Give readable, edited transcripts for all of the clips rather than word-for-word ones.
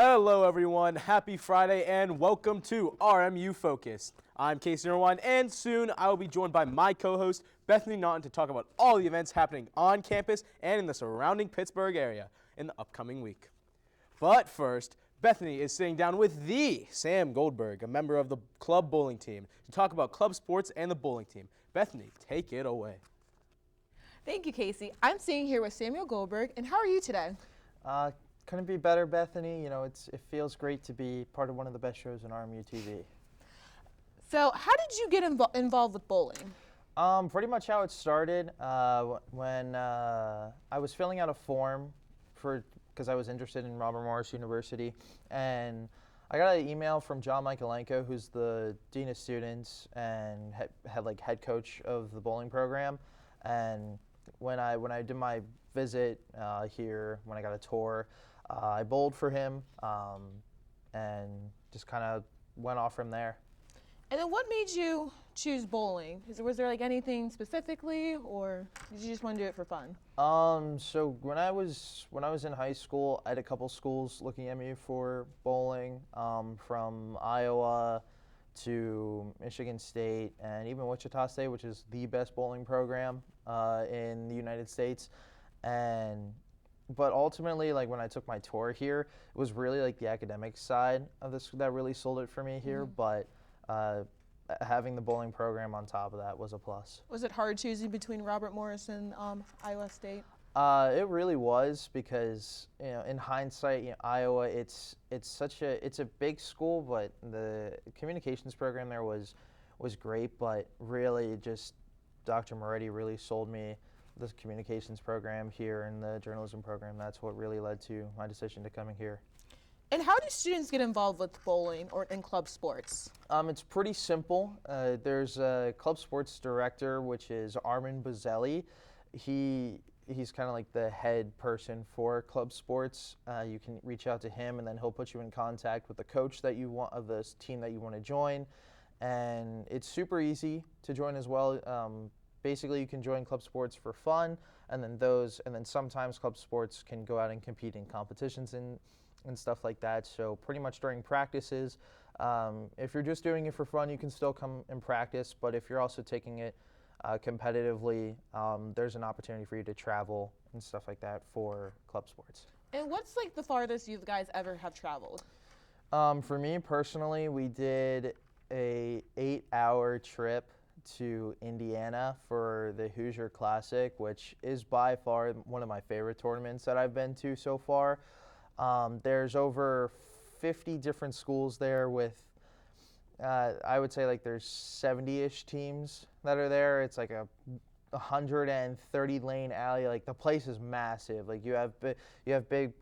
Hello everyone, happy Friday and welcome to RMU Focus. I'm Casey Irwine and soon I will be joined by my co-host Bethany Naughton to talk about all the events happening on campus and in the surrounding Pittsburgh area in the upcoming week. But first, Bethany is sitting down with the Sam Goldberg, a member of the club bowling team, to talk about club sports and the bowling team. Bethany, take it away. Thank you, Casey. I'm sitting here with Samuel Goldberg, and how are you today? Couldn't be better, Bethany. You know, it feels great to be part of one of the best shows in RMU-TV. So, how did you get involved with bowling? Pretty much how it started when I was filling out a form because I was interested in Robert Morris University, and I got an email from John Michaelenko, who's the dean of students and head coach of the bowling program. And when I did my visit here, when I got a tour, I bowled for him and just kind of went off from there. And then what made you choose bowling? Was there like anything specifically, or did you just want to do it for fun? So when I was in high school, I had a couple schools looking at me for bowling, from Iowa to Michigan State and even Wichita State, which is the best bowling program in the United States. But ultimately, like when I took my tour here, it was really like the academic side of this that really sold it for me here. But having the bowling program on top of that was a plus. Was it hard choosing between Robert Morris and Iowa State? It really was because, you know, in hindsight, you know, Iowa, it's a big school, but the communications program there was great. But really, just Dr. Moretti really sold me the communications program here and the journalism program. That's what really led to my decision to coming here. And how do students get involved with bowling or in club sports? It's pretty simple. There's a club sports director, which is Armin Buzzelli. He's kind of like the head person for club sports. You can reach out to him, and then he'll put you in contact with the coach that you want of this team that you want to join. And it's super easy to join as well. Basically, you can join club sports for fun, and then sometimes club sports can go out and compete in competitions and stuff like that. So pretty much during practices, if you're just doing it for fun, you can still come and practice. But if you're also taking it competitively, there's an opportunity for you to travel and stuff like that for club sports. And what's like the farthest you guys ever have traveled? For me personally, we did a 8-hour trip to Indiana for the Hoosier Classic, which is by far one of my favorite tournaments that I've been to so far. There's over 50 different schools there with, I would say like there's 70-ish teams that are there. It's like a 130 lane alley. Like the place is massive. Like you have big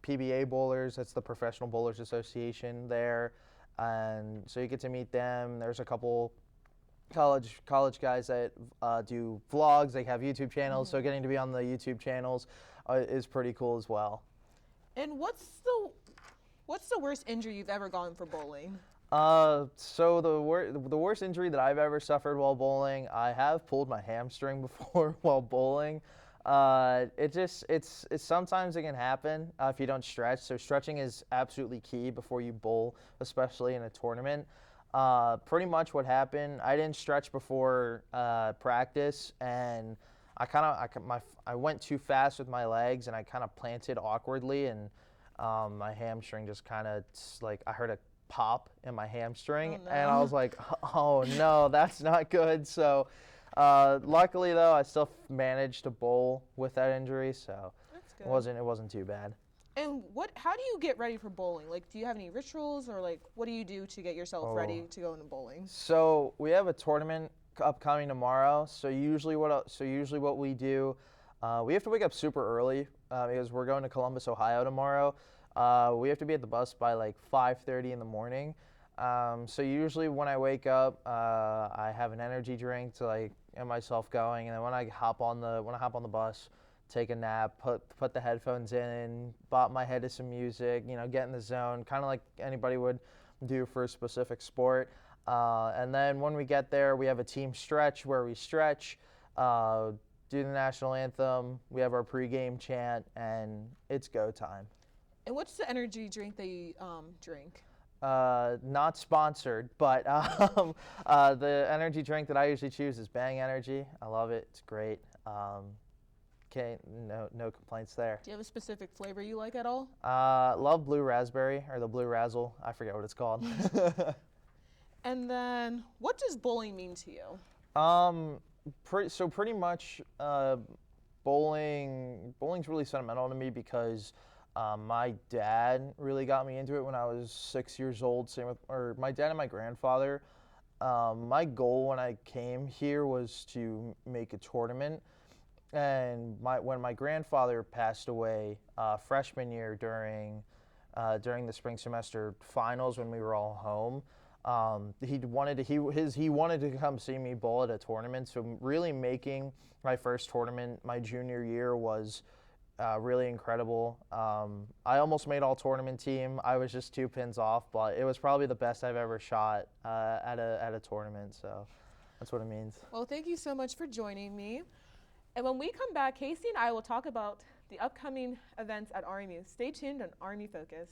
PBA bowlers. That's the Professional Bowlers Association there, and so you get to meet them. There's a couple college guys that do vlogs. They have YouTube channels, so getting to be on the YouTube channels is pretty cool as well. And what's the worst injury you've ever gotten for bowling? So the worst injury that I've ever suffered while bowling, I have pulled my hamstring before while bowling. It's sometimes it can happen if you don't stretch. So stretching is absolutely key before you bowl, especially in a tournament. Pretty much what happened, I didn't stretch before practice, and I went too fast with my legs, and I kind of planted awkwardly, and my hamstring just kind of like I heard a pop in my hamstring, Oh, no. and I was like, oh no, that's not good. So luckily though, I still managed to bowl with that injury, so That's good. it wasn't too bad. And how do you get ready for bowling? Like, do you have any rituals, or like, what do you do to get yourself ready to go into bowling? So we have a tournament upcoming tomorrow. So usually what we do, we have to wake up super early because we're going to Columbus, Ohio tomorrow. We have to be at the bus by like 5:30 in the morning. So usually when I wake up, I have an energy drink to like get myself going, and then when I hop on the bus, take a nap, put the headphones in, bop my head to some music, you know, get in the zone, kind of like anybody would do for a specific sport. And then when we get there, we have a team stretch where we stretch, do the national anthem, we have our pregame chant, and it's go time. And what's the energy drink that you drink? Not sponsored, but the energy drink that I usually choose is Bang Energy. I love it. It's great. No complaints there. Do you have a specific flavor you like at all? Love Blue Raspberry, or the Blue Razzle. I forget what it's called. And then, what does bowling mean to you? Pretty much, bowling's really sentimental to me because my dad really got me into it when I was 6 years old. My dad and my grandfather. My goal when I came here was to make a tournament. And when my grandfather passed away freshman year during the spring semester finals when we were all home, he wanted to come see me bowl at a tournament. So really making my first tournament my junior year was really incredible. I almost made all tournament team. I was just 2 pins off, but it was probably the best I've ever shot at a tournament. So that's what it means. Well, thank you so much for joining me. And when we come back, Casey and I will talk about the upcoming events at RMU. Stay tuned on RMU Focus.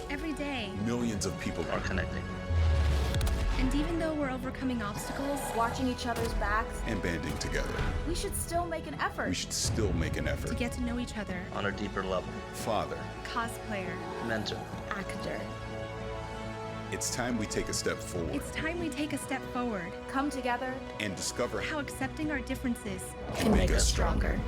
Every day, millions of people are connecting. And even though we're overcoming obstacles, watching each other's backs, and banding together. we should still make an effort. We should still make an effort. to get to know each other, on a deeper level. Father, cosplayer, Mentor. Actor. it's time we take a step forward it's time we take a step forward. Come together. and discover How accepting our differences can make us stronger.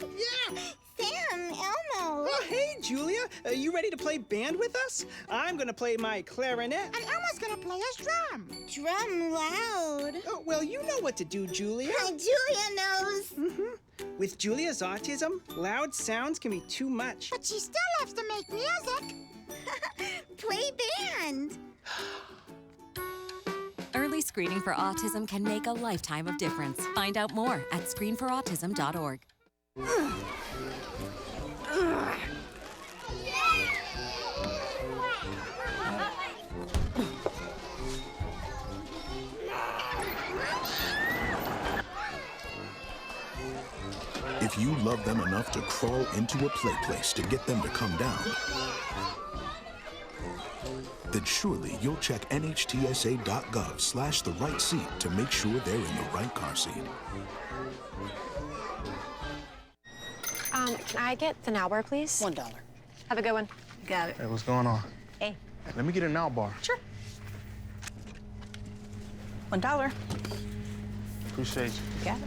Yeah! Sam, Elmo! Oh, hey, Julia. Are you ready to play band with us? I'm gonna play my clarinet. And Elmo's gonna play his drum. Drum loud. Oh, well, you know what to do, Julia. Julia knows. With Julia's autism, loud sounds can be too much. But she still loves to make music. Play band. Early screening for autism can make a lifetime of difference. Find out more at screenforautism.org. If you love them enough to crawl into a play place to get them to come down, then surely you'll check nhtsa.gov/the-right seat to make sure they're in the right car seat. Can I get the now bar, please? $1. Have a good one. Got it. Hey, what's going on? Hey. Let me get a now bar. Sure. $1. Appreciate you. Got it.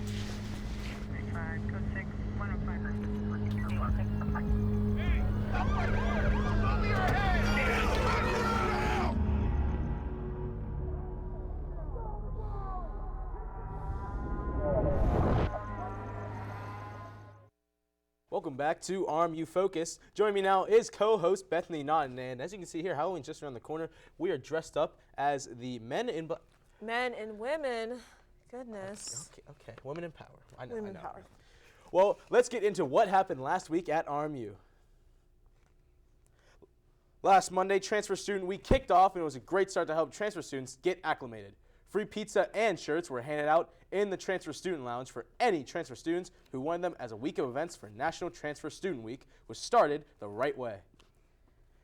Welcome back to RMU Focus. Joining me now is co-host Bethany Naughton, and as you can see here, Halloween's just around the corner. We are dressed up as the men in black. Men and women. Goodness. Okay. Women in power. I know. Women power. Well, let's get into what happened last week at RMU. Last Monday, Transfer Student Week kicked off, and it was a great start to help transfer students get acclimated. Free pizza and shirts were handed out in the Transfer Student Lounge for any transfer students who wanted them as a week of events for National Transfer Student Week, which started the right way.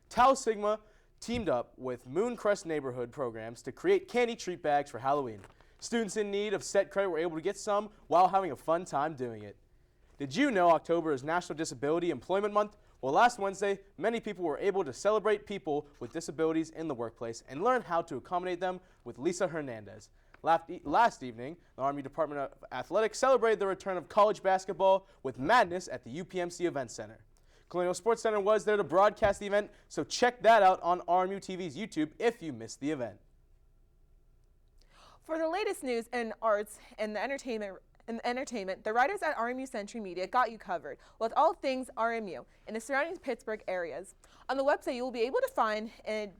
Tau Sigma teamed up with Mooncrest neighborhood programs to create candy treat bags for Halloween. Students in need of set credit were able to get some while having a fun time doing it. Did you know October is National Disability Employment Month? Well, last Wednesday, many people were able to celebrate people with disabilities in the workplace and learn how to accommodate them with Lisa Hernandez. Last evening, the Army Department of Athletics celebrated the return of college basketball with madness at the UPMC Event Center. Colonial Sports Center was there to broadcast the event, so check that out on RMU TV's YouTube if you missed the event. For the latest news in arts and the entertainment, the writers at RMU Century Media got you covered with all things RMU and the surrounding Pittsburgh areas. On the website, you will be able to find an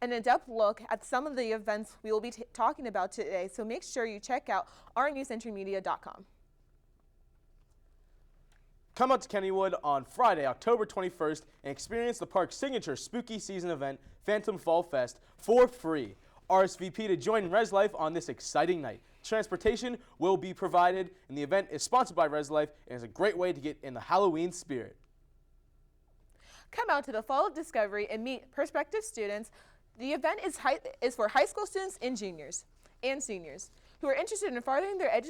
in-depth look at some of the events we will be talking about today, so make sure you check out rmucenturymedia.com. Come out to Kennywood on Friday, October 21st, and experience the park's signature spooky season event, Phantom Fall Fest, for free. RSVP to join Res Life on this exciting night. Transportation will be provided, and the event is sponsored by Res Life and is a great way to get in the Halloween spirit. Come out to the Fall of Discovery and meet prospective students. The event is for high school students and juniors and seniors who are interested in furthering their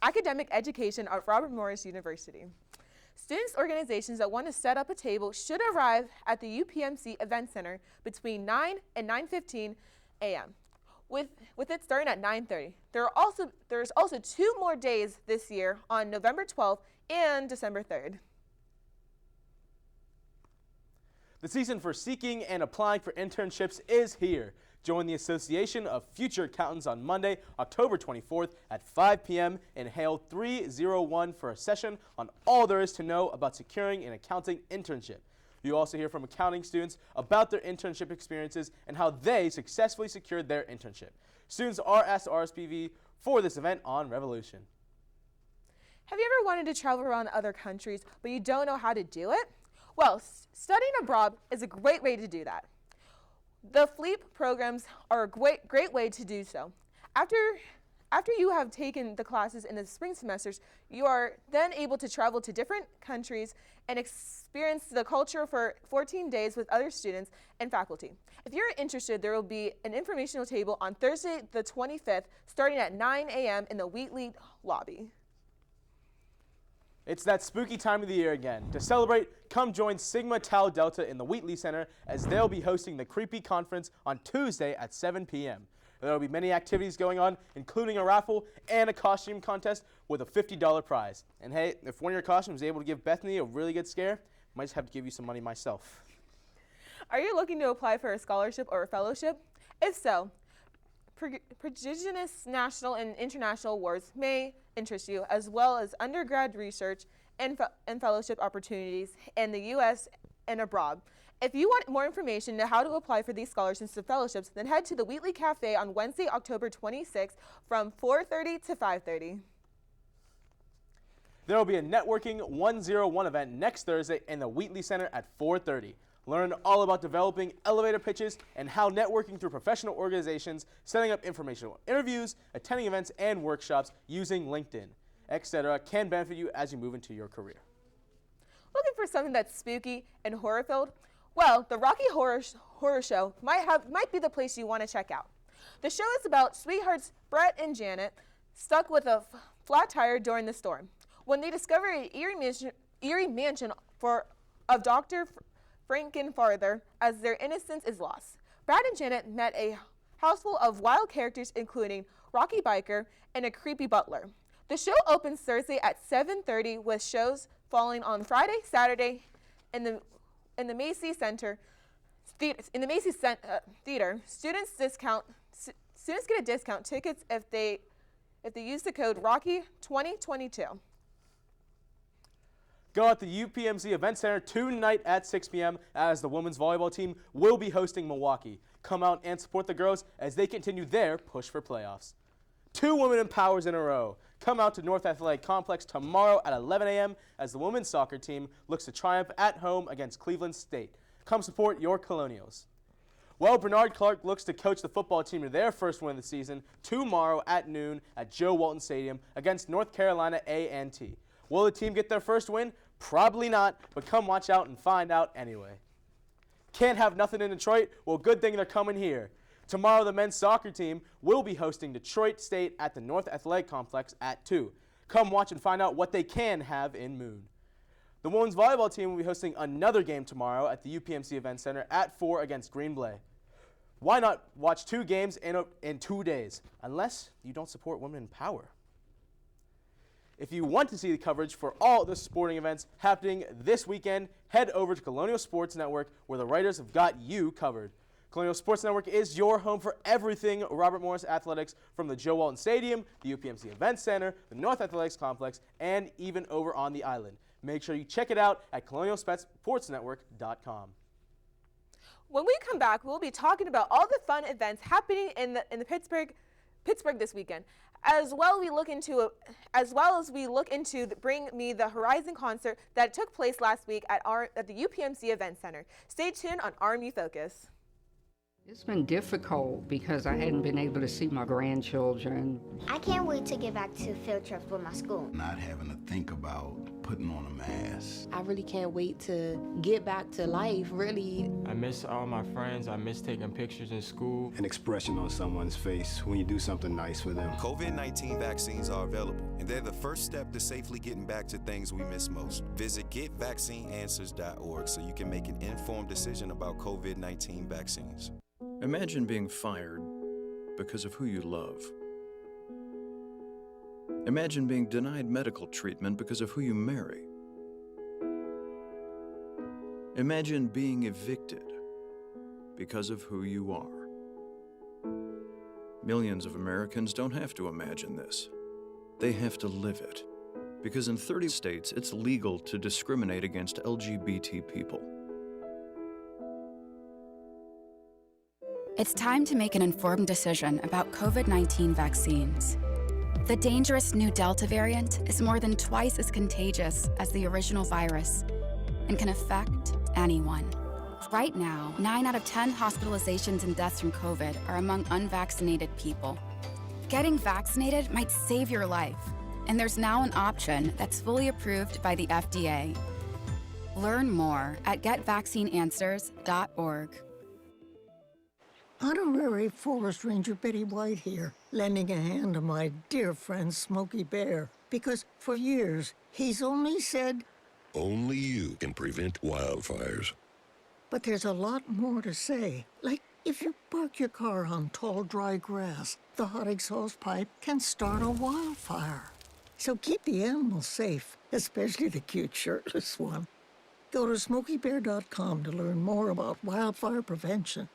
academic education at Robert Morris University. Students organizations that want to set up a table should arrive at the UPMC Event Center between 9 and 9:15 a.m. with it starting at 9:30. There's also 2 more days this year on November 12th and December 3rd. The season for seeking and applying for internships is here. Join the Association of Future Accountants on Monday, October 24th at 5 p.m. in Hale 301 for a session on all there is to know about securing an accounting internship. You also hear from accounting students about their internship experiences and how they successfully secured their internship. Students are asked to RSVP for this event on Revolution. Have you ever wanted to travel around other countries but you don't know how to do it? Well, studying abroad is a great way to do that. The FLEAP programs are a great way to do so. After you have taken the classes in the spring semesters, you are then able to travel to different countries and experience the culture for 14 days with other students and faculty. If you're interested, there will be an informational table on Thursday the 25th starting at 9 a.m. in the Wheatley lobby. It's that spooky time of the year again. To celebrate, come join Sigma Tau Delta in the Wheatley Center as they'll be hosting the Creepy Conference on Tuesday at 7 p.m. There will be many activities going on, including a raffle and a costume contest with a $50 prize. And hey, if one of your costumes is able to give Bethany a really good scare, I might just have to give you some money myself. Are you looking to apply for a scholarship or a fellowship? If so, prestigious national and international awards may interest you, as well as undergrad research and fellowship opportunities in the U.S. and abroad. If you want more information on how to apply for these scholarships and fellowships, then head to the Wheatley Cafe on Wednesday, October 26th from 4:30 to 5:30. There will be a networking 101 event next Thursday in the Wheatley Center at 4:30. Learn all about developing elevator pitches and how networking through professional organizations, setting up informational interviews, attending events and workshops using LinkedIn, etc. can benefit you as you move into your career. Looking for something that's spooky and horror-filled? Well, the Rocky Horror Show might be the place you want to check out. The show is about sweethearts Brett and Janet stuck with a flat tire during the storm when they discover an eerie mansion of Dr. Frankenfather as their innocence is lost. Brad and Janet met a house full of wild characters including Rocky Biker and a creepy butler. The show opens Thursday at 7:30 with shows falling on Friday, Saturday in the Macy's Theater. Students get a discount tickets if they use the code Rocky2022. Go at the UPMC Event Center tonight at 6 p.m. as the women's volleyball team will be hosting Milwaukee. Come out and support the girls as they continue their push for playoffs. 2 women in powers in a row. Come out to North Athletic Complex tomorrow at 11 a.m. as the women's soccer team looks to triumph at home against Cleveland State. Come support your Colonials. Well, Bernard Clark looks to coach the football team to their first win of the season tomorrow at noon at Joe Walton Stadium against North Carolina A&T. Will the team get their first win? Probably not, but come watch out and find out anyway. Can't have nothing in Detroit? Well, good thing they're coming here. Tomorrow, the men's soccer team will be hosting Detroit State at the North Athletic Complex at 2. Come watch and find out what they can have in Moon. The women's volleyball team will be hosting another game tomorrow at the UPMC Event Center at 4 against Green Bay. Why not watch 2 games in 2 days? Unless you don't support women in power. If you want to see the coverage for all the sporting events happening this weekend, head over to Colonial Sports Network, where the writers have got you covered. Colonial Sports Network is your home for everything Robert Morris Athletics, from the Joe Walton Stadium, the UPMC Event Center, the North Athletics Complex, and even over on the island. Make sure you check it out at colonialsportsnetwork.com. When we come back, we'll be talking about all the fun events happening in the Pittsburgh this weekend, as well as we look into the Bring Me the Horizon concert that took place last week at the UPMC Event Center. Stay tuned on RMU Focus. It's been difficult because I hadn't been able to see my grandchildren. I can't wait to get back to field trips with my school. Not having to think about putting on a mask. I really can't wait to get back to life, really. I miss all my friends. I miss taking pictures in school. An expression on someone's face when you do something nice for them. COVID-19 vaccines are available, and they're the first step to safely getting back to things we miss most. Visit getvaccineanswers.org so you can make an informed decision about COVID-19 vaccines. Imagine being fired because of who you love. Imagine being denied medical treatment because of who you marry. Imagine being evicted because of who you are. Millions of Americans don't have to imagine this. They have to live it. Because in 30 states, it's legal to discriminate against LGBT people. It's time to make an informed decision about COVID-19 vaccines. The dangerous new Delta variant is more than twice as contagious as the original virus and can affect anyone. Right now, 9 out of 10 hospitalizations and deaths from COVID are among unvaccinated people. Getting vaccinated might save your life, and there's now an option that's fully approved by the FDA. Learn more at getvaccineanswers.org. Honorary Forest Ranger Betty White here, lending a hand to my dear friend Smokey Bear, because for years he's only said, "Only you can prevent wildfires." But there's a lot more to say. Like, if you park your car on tall, dry grass, the hot exhaust pipe can start a wildfire. So keep the animals safe, especially the cute shirtless one. Go to smokeybear.com to learn more about wildfire prevention.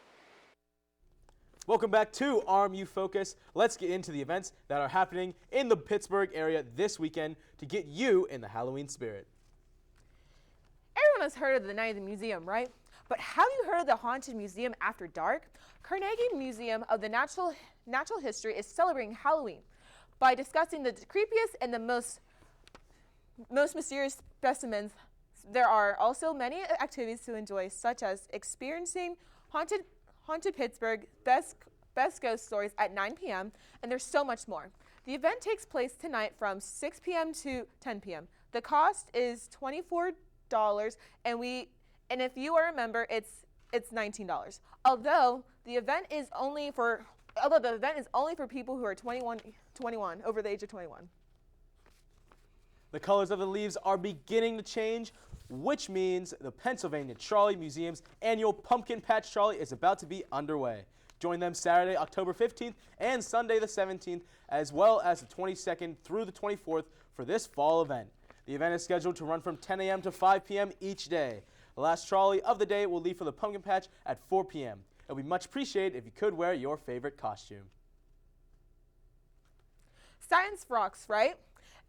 Welcome back to RMU Focus. Let's get into the events that are happening in the Pittsburgh area this weekend to get you in the Halloween spirit. Everyone has heard of the Night of the Museum, right? But have you heard of the Haunted Museum After Dark? Carnegie Museum of the Natural History is celebrating Halloween by discussing the creepiest and the most mysterious specimens. There are also many activities to enjoy, such as experiencing Haunted Pittsburgh, best ghost stories at 9 p.m., and there's so much more. The event takes place tonight from 6 p.m. to 10 p.m. The cost is $24, and if you are a member, it's $19. Although the event is only for people who are 21 over the age of 21. The colors of the leaves are beginning to change, which means the Pennsylvania Trolley Museum's annual Pumpkin Patch Trolley is about to be underway. Join them Saturday, October 15th and Sunday the 17th, as well as the 22nd through the 24th for this fall event. The event is scheduled to run from 10 a.m. to 5 p.m. each day. The last trolley of the day will leave for the Pumpkin Patch at 4 p.m. It would be much appreciated if you could wear your favorite costume. Science rocks, right?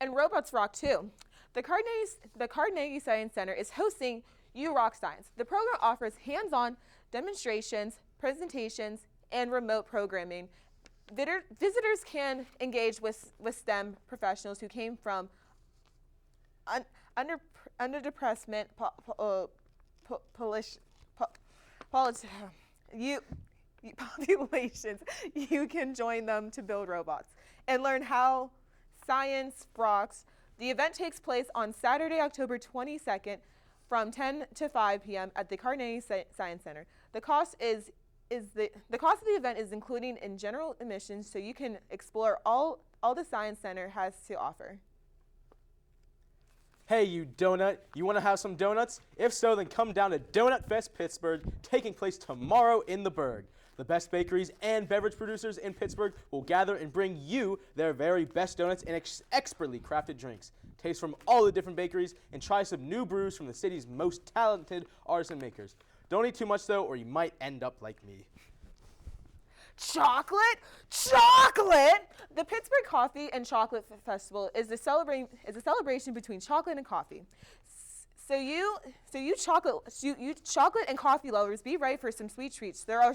And robots rock too. The Carnegie Science Center is hosting You Rock Science. The program offers hands-on demonstrations, presentations, and remote programming. Visitors can engage with STEM professionals who came from underdepressment populations. You can join them to build robots and learn how science rocks. The event takes place on Saturday, October 22nd from 10 to 5 p.m. at the Carnegie Science Center. The cost of the event is including in general admissions, so you can explore all the Science Center has to offer. Hey, you donut, you want to have some donuts? If so, then come down to Donut Fest Pittsburgh, taking place tomorrow in the Burgh. The best bakeries and beverage producers in Pittsburgh will gather and bring you their very best donuts and expertly crafted drinks. Taste from all the different bakeries and try some new brews from the city's most talented artisan makers. Don't eat too much though, or you might end up like me. Chocolate! Chocolate! The Pittsburgh Coffee and Chocolate Festival is a celebration between chocolate and coffee. So you chocolate and coffee lovers, be ready for some sweet treats. There are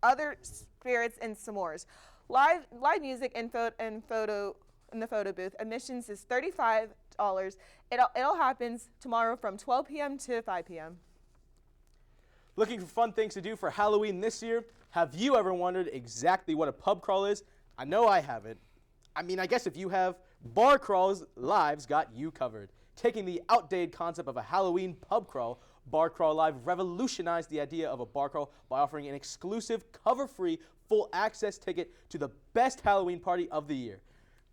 other spirits and s'mores. Live music and photo in the photo booth. Admissions is $35. It all happens tomorrow from 12 p.m. to 5 p.m. Looking for fun things to do for Halloween this year? Have you ever wondered exactly what a pub crawl is? I know I haven't. I mean, I guess if you have, Bar Crawls Live's got you covered. Taking the outdated concept of a Halloween pub crawl, Bar Crawl Live revolutionized the idea of a bar crawl by offering an exclusive, cover-free, full access ticket to the best Halloween party of the year.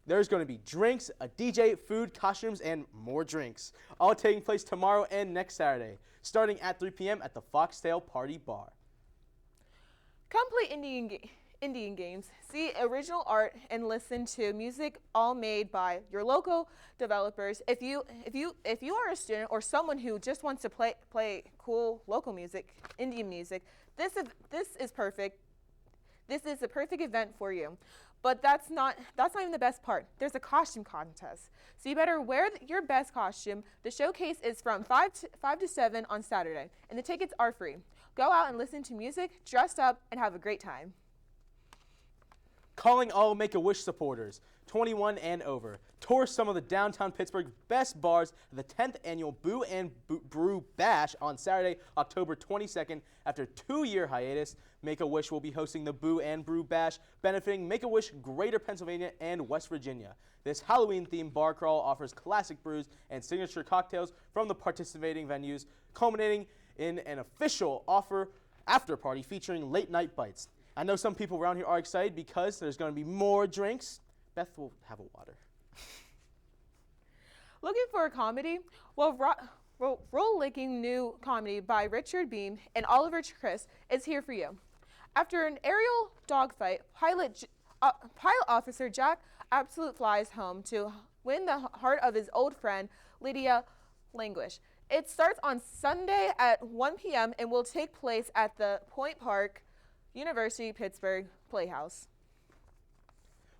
There's going to be drinks, a DJ, food, costumes, and more drinks, all taking place tomorrow and next Saturday, starting at 3 p.m. at the Foxtail Party Bar. Come play Indian games, see original art, and listen to music all made by your local developers. If you are a student or someone who just wants to play cool local music, Indian music, this is perfect. This is a perfect event for you. But that's not even the best part. There's a costume contest. So you better wear your best costume. The showcase is from 5 to 7 on Saturday, and the tickets are free. Go out and listen to music, dress up, and have a great time. Calling all Make-A-Wish supporters, 21 and over. Tour some of the downtown Pittsburgh best bars at the 10th annual Boo and Brew Bash on Saturday, October 22nd. After a 2-year hiatus, Make-A-Wish will be hosting the Boo and Brew Bash, benefiting Make-A-Wish Greater Pennsylvania and West Virginia. This Halloween-themed bar crawl offers classic brews and signature cocktails from the participating venues, culminating in an official after party featuring late-night bites. I know some people around here are excited because there's going to be more drinks. Beth will have a water. Looking for a comedy? Well, role-licking new comedy by Richard Beam and Oliver Chris is here for you. After an aerial dogfight, pilot officer Jack Absolute flies home to win the heart of his old friend, Lydia Languish. It starts on Sunday at 1 p.m. and will take place at the Point Park University Pittsburgh Playhouse.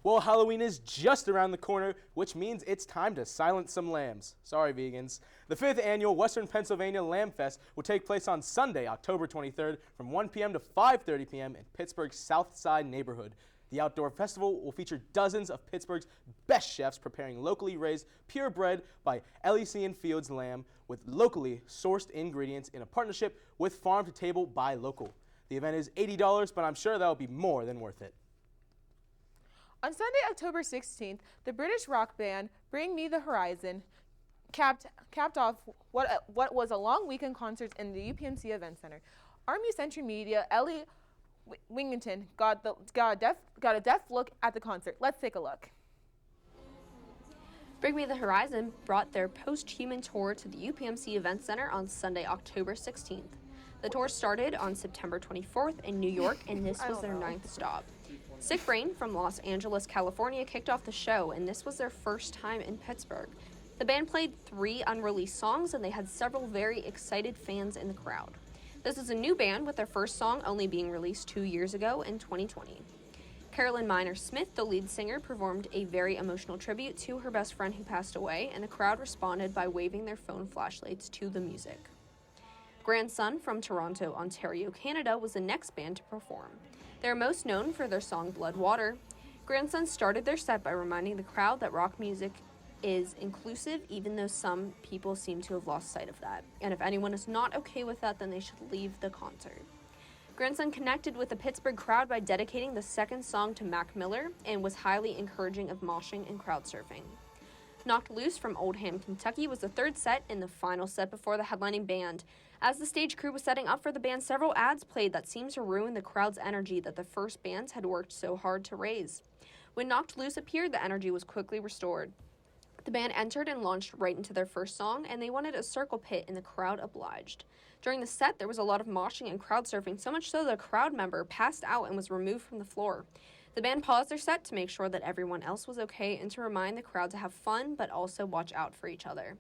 Well, Halloween is just around the corner, which means it's time to silence some lambs. Sorry, vegans. The 5th annual Western Pennsylvania Lamb Fest will take place on Sunday, October 23rd from 1 p.m. to 5:30 p.m. in Pittsburgh's South Side neighborhood. The outdoor festival will feature dozens of Pittsburgh's best chefs preparing locally raised, purebred by Elysian Fields lamb with locally sourced ingredients in a partnership with Farm to Table by Local. The event is $80, but I'm sure that will be more than worth it. On Sunday, October 16th, the British rock band Bring Me the Horizon capped off what was a long weekend concert in the UPMC Event Center. RMU Century Media Ellie Wingington got a deft look at the concert. Let's take a look. Bring Me the Horizon brought their post-human tour to the UPMC Event Center on Sunday, October 16th. The tour started on September 24th in New York, and this was their 9th stop. Sick Brain from Los Angeles, California kicked off the show, and this was their first time in Pittsburgh. The band played 3 unreleased songs, and they had several very excited fans in the crowd. This is a new band with their first song only being released 2 years ago in 2020. Carolyn Miner Smith, the lead singer, performed a very emotional tribute to her best friend who passed away, and the crowd responded by waving their phone flashlights to the music. Grandson from Toronto, Ontario, Canada was the next band to perform. They are most known for their song Blood Water. Grandson started their set by reminding the crowd that rock music is inclusive, even though some people seem to have lost sight of that. And if anyone is not okay with that, then they should leave the concert. Grandson connected with the Pittsburgh crowd by dedicating the second song to Mac Miller and was highly encouraging of moshing and crowd surfing. Knocked Loose from Oldham, Kentucky was the third set and the final set before the headlining band. As the stage crew was setting up for the band, several ads played that seemed to ruin the crowd's energy that the first bands had worked so hard to raise. When Knocked Loose appeared, the energy was quickly restored. The band entered and launched right into their first song, and they wanted a circle pit, and the crowd obliged. During the set, there was a lot of moshing and crowd surfing, so much so that a crowd member passed out and was removed from the floor. The band paused their set to make sure that everyone else was okay and to remind the crowd to have fun, but also watch out for each other.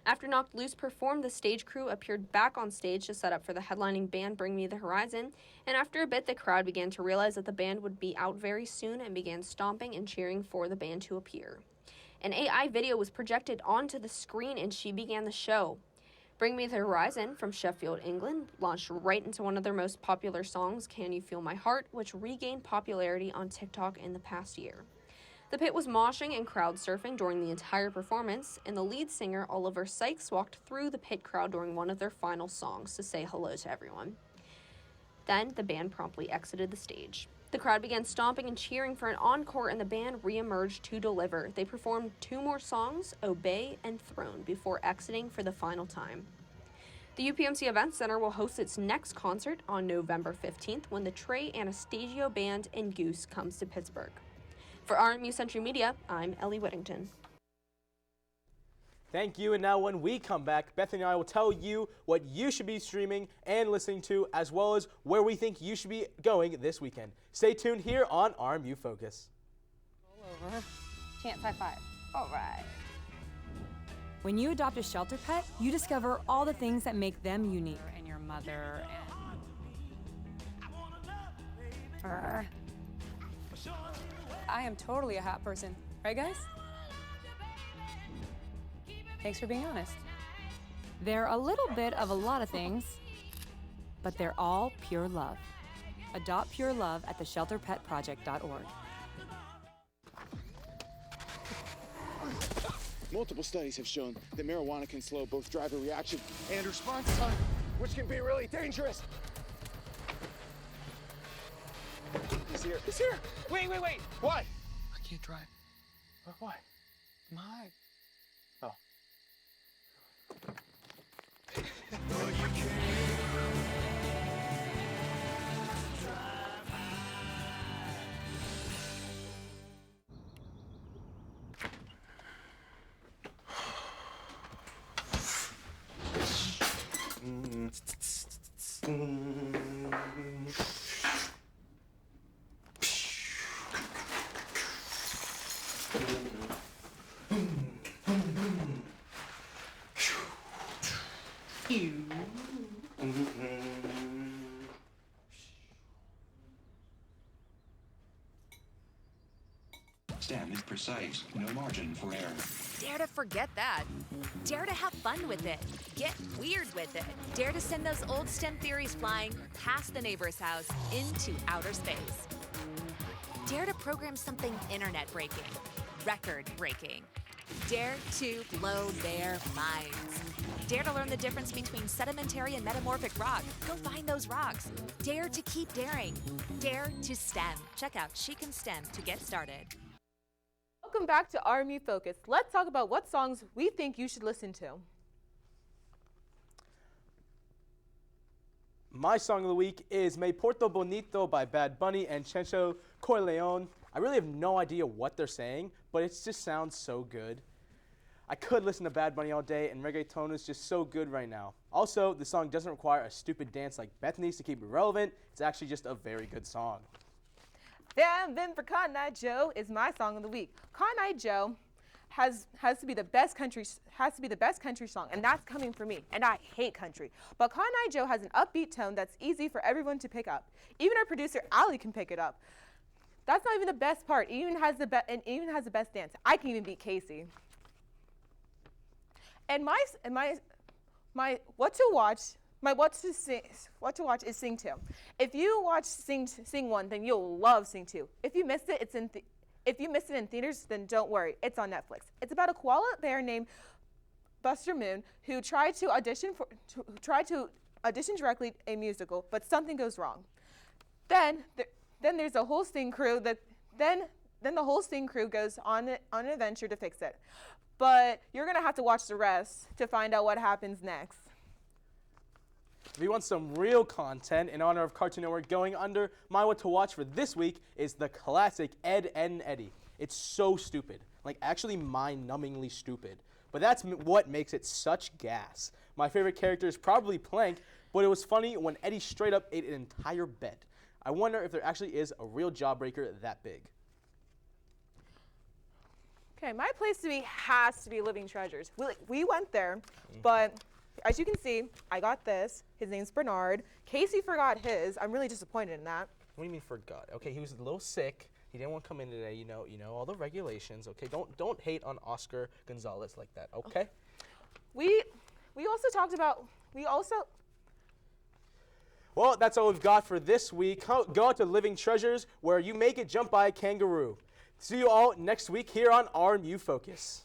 After Knocked Loose performed, the stage crew appeared back on stage to set up for the headlining band Bring Me the Horizon, and after a bit the crowd began to realize that the band would be out very soon and began stomping and cheering for the band to appear. An AI video was projected onto the screen and she began the show. Bring Me the Horizon from Sheffield, England, launched right into one of their most popular songs, Can You Feel My Heart, which regained popularity on TikTok in the past year. The pit was moshing and crowd surfing during the entire performance, and the lead singer, Oliver Sykes, walked through the pit crowd during one of their final songs to say hello to everyone. Then, the band promptly exited the stage. The crowd began stomping and cheering for an encore, and the band re-emerged to deliver. They performed 2 more songs, Obey and Throne, before exiting for the final time. The UPMC Event Center will host its next concert on November 15th when the Trey Anastasio Band and Goose comes to Pittsburgh. For RMU Century Media, I'm Ellie Whittington. Thank you, and now when we come back, Bethany and I will tell you what you should be streaming and listening to, as well as where we think you should be going this weekend. Stay tuned here on RMU Focus. Roll over. Chance high five. All right. When you adopt a shelter pet, you discover all the things that make them unique. And your mother I am totally a hat person. Right, guys? Thanks for being honest. They're a little bit of a lot of things, but they're all pure love. Adopt pure love at theshelterpetproject.org. Multiple studies have shown that marijuana can slow both driver reaction and response time, which can be really dangerous. He's here. He's here. Wait. Why? I can't drive. Why? My. Oh. Stem is precise, no margin for error. Dare to forget that. Dare to have fun with it. Get weird with it. Dare to send those old STEM theories flying past the neighbor's house into outer space. Dare to program something internet-breaking, record-breaking. Dare to blow their minds. Dare to learn the difference between sedimentary and metamorphic rock. Go find those rocks. Dare to keep daring. Dare to STEM. Check out She Can STEM to get started. Welcome back to RMU Focus. Let's talk about what songs we think you should listen to. My song of the week is Me Porto Bonito by Bad Bunny and Chencho Corleone. I really have no idea what they're saying, but it just sounds so good. I could listen to Bad Bunny all day, and reggaeton is just so good right now. Also, the song doesn't require a stupid dance like Bethany's to keep it relevant. It's actually just a very good song. Then for Cotton Eye Joe is my song of the week. Cotton Eye Joe has to be the best country song, and that's coming from me. And I hate country, but Cotton Eye Joe has an upbeat tone that's easy for everyone to pick up. Even our producer Allie can pick it up. That's not even the best part. It even has the best dance. I can even beat Casey. And my what to watch is Sing 2. If you watch Sing 1, then you'll love Sing 2. If you missed it, if you missed it in theaters, then don't worry, it's on Netflix. It's about a koala bear named Buster Moon who tried to audition directly a musical, but something goes wrong. Then there's a whole Sing crew then the whole Sing crew goes on an adventure to fix it. But you're gonna have to watch the rest to find out what happens next. If you want some real content in honor of Cartoon Network going under, my what to watch for this week is the classic Ed, Edd n Eddy. It's so stupid, like actually mind-numbingly stupid. But that's what makes it such gas. My favorite character is probably Plank, but it was funny when Eddie straight up ate an entire bed. I wonder if there actually is a real jawbreaker that big. Okay, my place to be has to be Living Treasures. We went there, but as you can see, I got this. His name's Bernard. Casey forgot his. I'm really disappointed in that. What do you mean forgot? Okay, he was a little sick. He didn't want to come in today. You know all the regulations. Okay, don't hate on Oscar Gonzalez like that. Okay. We also talked about Well, that's all we've got for this week. Go out to Living Treasures where you make it jump by a kangaroo. See you all next week here on RMU Focus.